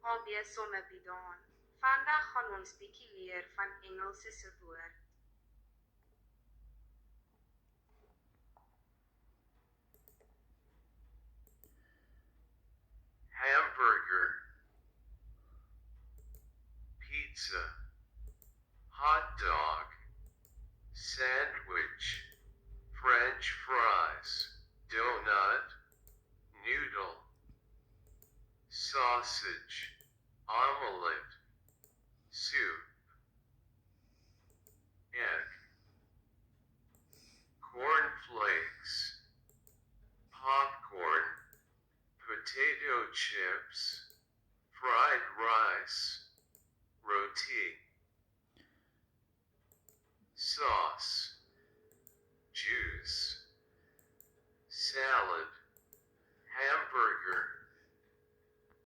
AB Somme biedaan. Vandag gaan ons bietjie leer van Engelse se woord. hamburger, pizza, hot dog, sandwich, French fries, donut, noodle, sausage, omelette, soup, egg, cornflakes, popcorn, potato chips, fried rice, roti, sauce, juice, salad, hamburger,